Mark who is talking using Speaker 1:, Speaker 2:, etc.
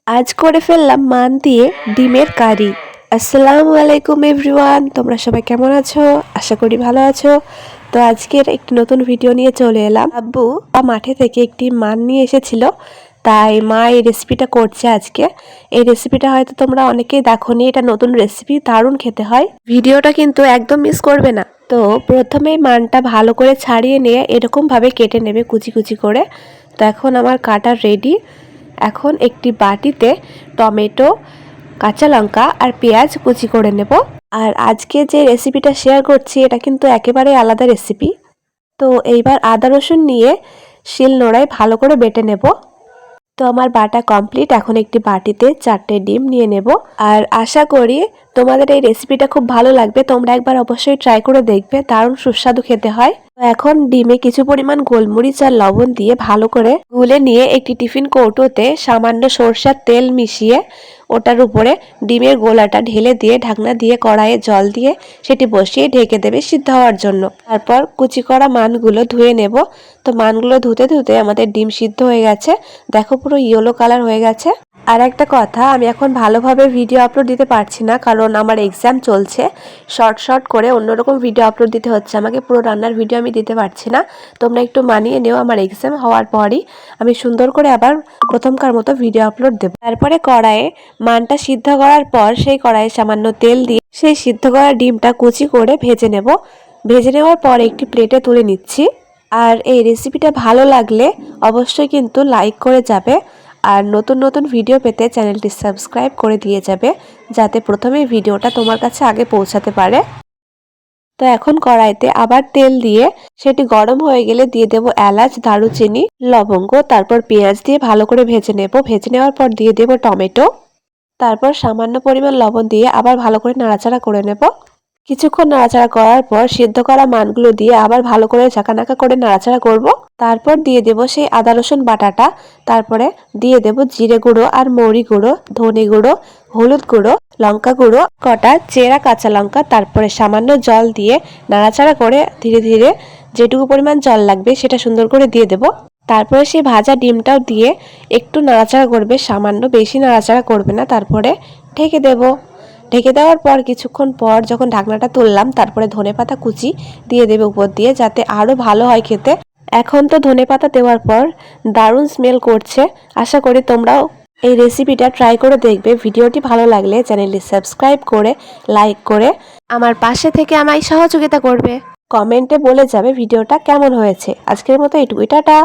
Speaker 1: আজ করে ফেললাম মান দিয়ে ডিমের কারি। আসসালামু আলাইকুম এভরিওয়ান, তোমরা সবাই কেমন আছো? আশা করি ভালো আছো। তো আজকের একটি নতুন ভিডিও নিয়ে চলে এলাম। আব্বু মাঠে থেকে একটি মান নিয়ে এসেছিল, তাই মা এই রেসিপিটা করছে আজকে। এই রেসিপিটা হয়তো তোমরা অনেকেই দেখোনি, এটা নতুন রেসিপি, দারুণ খেতে হয়। ভিডিওটা কিন্তু একদম মিস করবে না। তো প্রথমেই মানটা ভালো করে ছাড়িয়ে নিয়ে এরকমভাবে কেটে নেবে কুচি কুচি করে। তো এখন আমার কাটা রেডি। এখন একটি বাটিতে টমেটো, কাঁচা লঙ্কা আর পেঁয়াজ কুচি করে নেব। আর আজকে যে রেসিপিটা শেয়ার করছি এটা কিন্তু একেবারে আলাদা রেসিপি। তো এইবার আদা রসুন নিয়ে শিল নোড়ায় ভালো করে বেটে নেব। তো আমার বাটা কমপ্লিট। এখন একটি বাটিতে 4টে ডিম নিয়ে নেব। আর আশা করি তোমাদের এই রেসিপিটা খুব ভালো লাগবে, তোমরা একবার অবশ্যই ট্রাই করে দেখবে, দারুণ সুস্বাদু খেতে হয়। এখন ডিমে কিছু পরিমাণ গোলমরিচ আর লবণ দিয়ে ভালো করে গুলে নিয়ে একটি টিফিন কৌটোতে সামান্য সরষের তেল মিশিয়ে ওটার উপরে ডিমের গোলাটা ঢেলে দিয়ে ঢাকনা দিয়ে কড়াইয়ে জল দিয়ে সেটি বসিয়ে ঢেকে দেবে সিদ্ধ হওয়ার জন্য। তারপর কুচি করা মানগুলো ধুয়ে নেব। তো মানগুলো ধুতে ধুতে আমাদের ডিম সিদ্ধ হয়ে গেছে, দেখো পুরো ইয়েলো কালার হয়ে গেছে। আর একটা কথা, আমি এখন ভালোভাবে ভিডিও আপলোড দিতে পারছি না, কারণ আমার এক্সাম চলছে। শর্ট শর্ট করে অন্যরকম ভিডিও আপলোড দিতে হচ্ছে আমাকে, পুরো রান্নার ভিডিও আমি দিতে পারছি না। তোমরা একটু মানিয়ে নেও, আমার এক্সাম হওয়ার পরই আমি সুন্দর করে আবার প্রথমকার মতো ভিডিও আপলোড দেব। তারপরে কড়াইয়ে মানটা সিদ্ধ করার পর সেই কড়াইয়ে সামান্য তেল দিয়ে সেই সিদ্ধ করা ডিমটা কুচি করে ভেজে নেব। ভেজে নেওয়ার পর একটি প্লেটে তুলে নিচ্ছি। আর এই রেসিপিটা ভালো লাগলে অবশ্যই কিন্তু লাইক করে যাবে, আর নতুন নতুন ভিডিও পেতে চ্যানেলটি সাবস্ক্রাইব করে দিয়ে যাবে, যাতে প্রথমেই ভিডিওটা তোমার কাছে আগে পৌঁছাতে পারে। তো এখন কড়াইতে আবার তেল দিয়ে সেটি গরম হয়ে গেলে দিয়ে দেব এলাচ, দারুচিনি, লবঙ্গ, তারপর পেঁয়াজ দিয়ে ভালো করে ভেজে নেব। ভেজে নেওয়ার পর দিয়ে দেব টমেটো, তারপর সামান্য পরিমাণ লবণ দিয়ে আবার ভালো করে নাড়াচাড়া করে নেব। কিছুক্ষণ নাড়াচাড়া করার পর সিদ্ধ করা মানগুলো দিয়ে আবার ভালো করে ঝাঁকানাকা করে নাড়াচাড়া করব। তারপর দিয়ে দেব সেই আদা রসুন বাটাটা, তারপরে দিয়ে দেব জিরে গুঁড়ো আর মৌরি গুঁড়ো, ধনে গুঁড়ো, হলুদ গুঁড়ো, লঙ্কা গুঁড়ো, কটা চেরা কাঁচা লঙ্কা, তারপরে সামান্য জল দিয়ে নাড়াচাড়া করে ধীরে ধীরে যেটুকু পরিমাণ জল লাগবে সেটা সুন্দর করে দিয়ে দেব। তারপরে সেই ভাজা ডিমটাও দিয়ে একটু নাড়াচাড়া করবে, সামান্য, বেশি নাড়াচাড়া করবে না। তারপরে ঢেকে দেব। ঢেকে দেওয়ার পর কিছুক্ষণ পর যখন ঢাকনাটা তুললাম, তারপরে ধনেপাতা কুচি দিয়ে দেবে উপর দিয়ে, যাতে আরও ভালো হয় খেতে। এখন তো ধনেপাতা দেওয়ার পর দারুণ স্মেল করছে। আশা করি তোমরাও এই রেসিপিটা ট্রাই করে দেখবে। ভিডিওটি ভালো লাগলে চ্যানেলটি সাবস্ক্রাইব করে লাইক করে আমার পাশে থেকে আমায় সহযোগিতা করবে। কমেন্টে বলে যাবে ভিডিওটা কেমন হয়েছে। আজকের মতো এটুকুই, টাটা।